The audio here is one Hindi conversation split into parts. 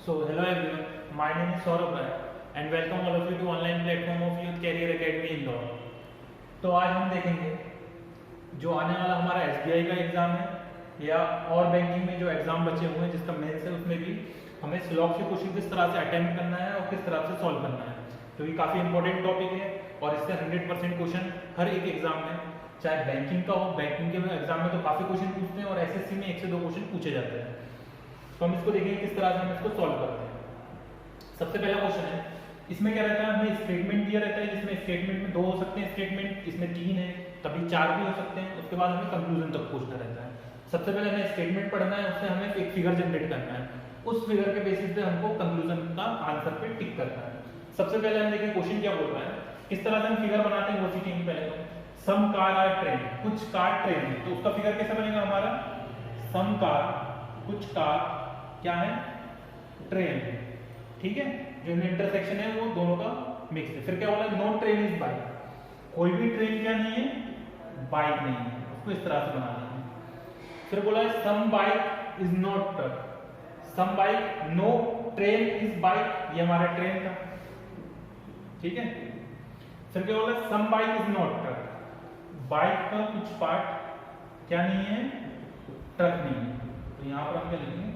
So hello everyone, my name is Saurabh Rai and welcome all of you to online platform of Youth Career Academy Indore। तो आज हम देखेंगे जो आने वाला हमारा SBI का एग्जाम है या और बैंकिंग में जो एग्जाम बचे हुए हैं जिसका मेंस है उसमें भी हमें स्लॉग से क्वेश्चन किस तरह से अटेम्प्ट करना है और किस तरह से सॉल्व करना है। तो ये काफ़ी इंपॉर्टेंट टॉपिक है और इससे 100% क्वेश्चन हर एक एग्जाम में, चाहे बैंकिंग का हो, बैंकिंग के एग्जाम में तो काफ़ी क्वेश्चन पूछते हैं और SSC में 1 से 2 क्वेश्चन पूछे जाते हैं। तो हम इसको देखेंगे किस तरह से हम इसको सॉल्व करते हैं। सबसे पहला क्वेश्चन है, इसमें क्या रहता है, हमें स्टेटमेंट दिया रहता है जिसमें स्टेटमेंट में 2 हो सकते हैं स्टेटमेंट, इसमें 3 है, कभी 4 भी हो सकते हैं। उसके बाद हमें कंक्लूजन तक पूछना रहता है। सबसे पहले हमें स्टेटमेंट पढ़ना है, उससे हमें एक फिगर जनरेट करना है, उस फिगर के बेसिस पे हमको कंक्लूजन का आंसर पे टिक करना है। सबसे पहले हम देखें क्वेश्चन क्या बोल रहा है, किस तरह से हम फिगर बनाते हैं वो सीखेंगे। पहले तो सम कार आर ट्रेन, कुछ कार ट्रेन है, तो उसका फिगर कैसा बनेगा हमारा, सम कार कुछ कार क्या है, ट्रेन, ठीक है। जो इंटरसेक्शन है वो दोनों का मिक्स है। फिर क्या बोला, नो ट्रेन इज बाइक, कोई भी ट्रेन क्या नहीं है, बाइक नहीं है, उसको इस तरह से बनाना है। फिर बोला some bike is not truck, some bike, no train is bike, ये हमारा ट्रेन था, ठीक है। फिर क्या बोला, some bike is not truck, bike का कुछ पार्ट क्या नहीं है, ट्रक नहीं है, तो यहां पर हम क्या लिखेंगे,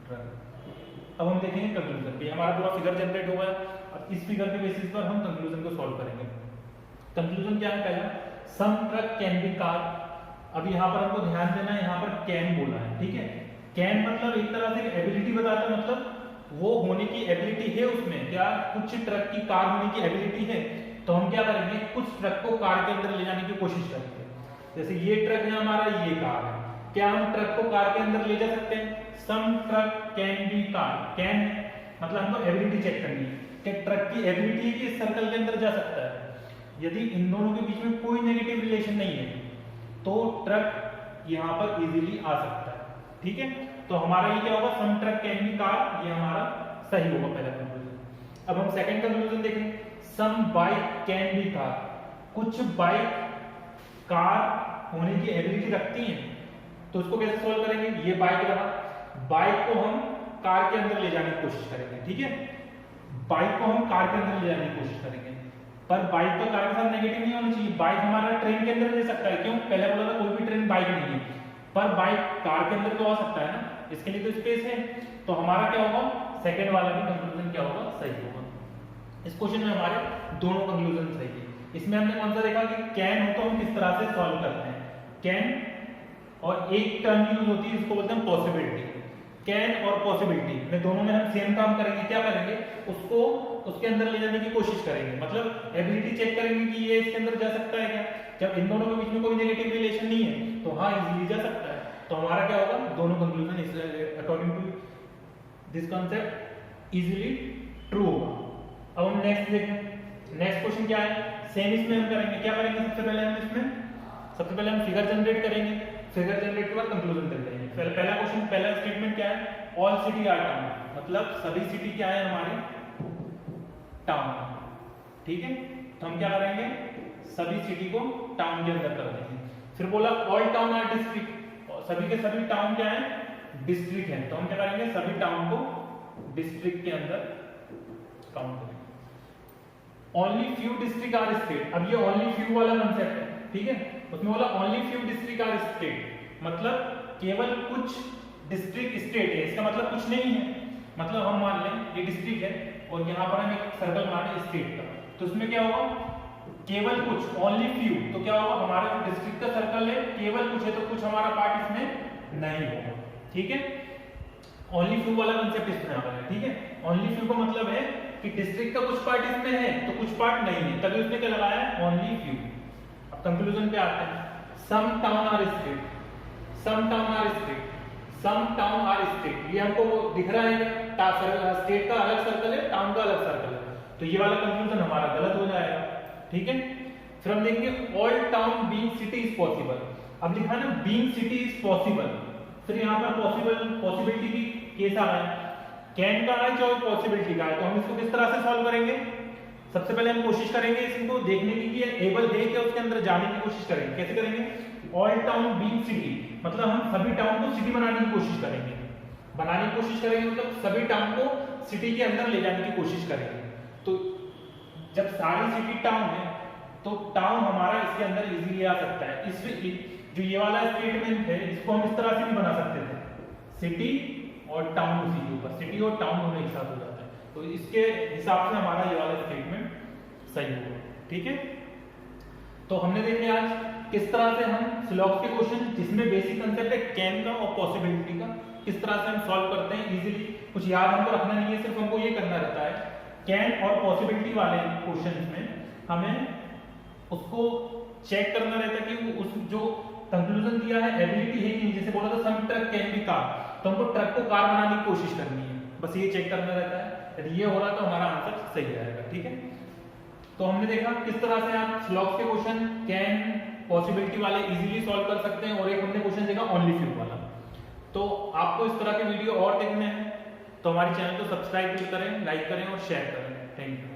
ट्रक। अब हम देखेंगे कंक्लूजन पे, हमारा पूरा फिगर जनरेट हो गया। अब इस फिगर के बेसिस पर हम कंक्लूजन को सॉल्व करेंगे। कंक्लूजन क्या है, पहला सम ट्रक कैन बी कार। अब यहाँ पर हमको ध्यान देना है, यहाँ पर कैन बोला है, ठीक है। कैन मतलब एक तरह से एबिलिटी बताता है, मतलब वो होने की एबिलिटी है उसमें, क्या कुछ ट्रक की कार होने की एबिलिटी है। तो हम क्या करेंगे, कुछ ट्रक को कार के अंदर ले जाने की कोशिश करेंगे। जैसे ये ट्रक है हमारा, ये कार है, क्या हम ट्रक को कार के अंदर ले जा सकते हैं। Some truck can be car, can मतलब हमको एबिलिटी चेक करनी है कि ट्रक की एबिलिटी है कि इस सर्कल के अंदर जा सकता है। यदि इन दोनों के बीच में कोई नेगेटिव रिलेशन नहीं है तो ट्रक यहाँ पर इजीली आ सकता है, ठीक है। तो हमारा ये क्या होगा, सम ट्रक कैन बी कार, ये हमारा सही होगा पहला कंक्लूजन। अब हम सेकंड कंक्लूजन देखें, सम बाइक कैन बी कार, कुछ बाइक कार होने की एबिलिटी रखती हैं। तो उसको कैसे सॉल्व करेंगे, ये बाइक रहा, बाइक को हम कार के अंदर ले जाने की कोशिश करेंगे, ठीक है। बाइक को हम कार के अंदर ले जाने की कोशिश करेंगे, पर बाइक का कार के साथ नेगेटिव नहीं होना चाहिए। बाइक हमारा ट्रेन के अंदर ले सकता है, क्यों, पहले बोला था कोई भी ट्रेन बाइक नहीं है, पर बाइक कार के अंदर तो आ सकता है ना, इसके लिए तो स्पेस है। तो हमारा क्या होगा, सेकंड वाला भी कंक्लूजन क्या होगा, सही होगा। इस क्वेश्चन में हमारे दोनों कंक्लूजन सही है। इसमें हमने कौन सा देखा कि कैन हो तो हम किस तरह से सॉल्व करते हैं, कैन, और एक टर्म यूज होती है इसको बोलते हैं पॉसिबिलिटी। कैन और पॉसिबिलिटी में दोनों में हम सेम काम करेंगे, क्या करेंगे, उसको उसके अंदर ले जाने की कोशिश करेंगे, मतलब एबिलिटी चेक करेंगे कि ये इसके अंदर जा सकता है क्या। जब इन दोनों के बीच में कोई नेगेटिव रिलेशन नहीं है तो हाँ इजीली जा सकता है। तो हमारा क्या होगा, दोनों conclusion according to this concept easily true होगा। अब हम नेक्स्ट देखें, नेक्स्ट क्वेश्चन क्या है, सेम इसमें हम करेंगे, क्या करेंगे, सबसे पहले हम फिगर जनरेट करेंगे, फिगर जनरेट के बाद कंक्लूजन कर लेंगे। पहला क्वेश्चन, पहला स्टेटमेंट क्या है, ऑल सिटी आर टाउन, मतलब सभी सिटी क्या है हमारे, टाउन, ठीक है। तो हम क्या करेंगे, सभी सिटी को टाउन के अंदर कर देंगे। फिर बोला ऑल टाउन आर डिस्ट्रिक्ट, सभी के सभी टाउन क्या है, डिस्ट्रिक्ट है, तो हम क्या करेंगे, सभी टाउन को डिस्ट्रिक्ट के अंदर काउंट करेंगे। Only few district or state, अब ये ओनली फ्यू वाला कंसेप्ट है, ठीक है। उसमें बोला only few district or state, मतलब केवल कुछ डिस्ट्रिक्ट स्टेट है, इसका मतलब कुछ नहीं है। मतलब हम मान लें ये डिस्ट्रिक्ट है और यहाँ पर हम एक सर्कल बना रहे स्टेट का, तो उसमें क्या होगा, केवल कुछ, ओनली फ्यू, तो क्या होगा, हमारा जो डिस्ट्रिक्ट का सर्कल है केवल कुछ है, तो कुछ हमारा पार्ट इसमें नहीं होगा, ठीक है। ओनली फ्यू वाला कंसेप्ट इसमें आ रहा है, ठीक है। ओनली फ्यू का मतलब है कि डिस्ट्रिक्ट का कुछ पार्ट इसमें है तो कुछ पार्ट नहीं है, तभी उसने क्या लगाया है, ओनली फ्यू। अब कंक्लूजन पे आते हैं, some town are state, some town are state, some town are state, ये हमको दिख रहा है, स्टेट का अलग सर्कल है, टाउन का अलग सर्कल है, तो ये वाला कंक्लूजन हमारा गलत हो जाएगा, ठीक है। फिर हम देखेंगे all town being city is possible, अब लिखा है ना बीइंग सिटी इज पॉसिबल, फिर यहाँ पर पॉसिबिलिटी की केस आ रहा है, कैन का है जो पॉसिबिलिटी का है, तो हम इसको किस तरह से सॉल्व करेंगे। सबसे पहले हम कोशिश करेंगे इसको देखने की कि एबल है क्या, उसके अंदर जाने की कोशिश करेंगे। कैसे करेंगे, ऑल टाउन बीइंग सिटी, मतलब हम सभी टाउन को सिटी बनाने की कोशिश करेंगे, मतलब सभी टाउन को सिटी के अंदर ले जाने की कोशिश करेंगे। तो जब सारी सिटी टाउन है तो टाउन हमारा इसके अंदर इजीली आ सकता है। इस जो ये वाला स्टेटमेंट है इसको हम इस तरह से भी बना सकते थे, सिटी और टाउन उसी के ऊपर, सिटी और टाउन दोनों एक साथ हो जाता है। तो इसके हिसाब से हमारा ये वाला स्टेटमेंट सही होगा। ठीक है, तो हमने देखे आज किस तरह से हम स्लॉग्स के क्वेश्चन जिसमें बेसिक कंसेप्ट है कैन का और पॉसिबिलिटी का, किस तरह से हम सॉल्व करते हैं इजीली। कुछ याद हमको रखना नहीं है, सिर्फ हमको ये करना रहता है कैन और पॉसिबिलिटी वाले क्वेश्चन में हमें उसको चेक करना रहता है कि उस जो कंक्लूजन दिया है एबिलिटी है कि नहीं। जैसे बोला था सम ट्रक कैन बी कार, तो हमको ट्रक को कार बनाने की कोशिश करनी है, बस ये चेक करना रहता है। यदि ये हो रहा तो हमारा आंसर सही आएगा। ठीक है, तो हमने देखा किस तरह से आप स्लॉग्स के क्वेश्चन कैन पॉसिबिलिटी वाले इजीली सॉल्व कर सकते हैं, और एक हमने क्वेश्चन देखा ओनली फ्यू वाला। तो आपको इस तरह के वीडियो और देखने हैं तो हमारे चैनल को सब्सक्राइब करें, लाइक करें और शेयर करें। Thank you.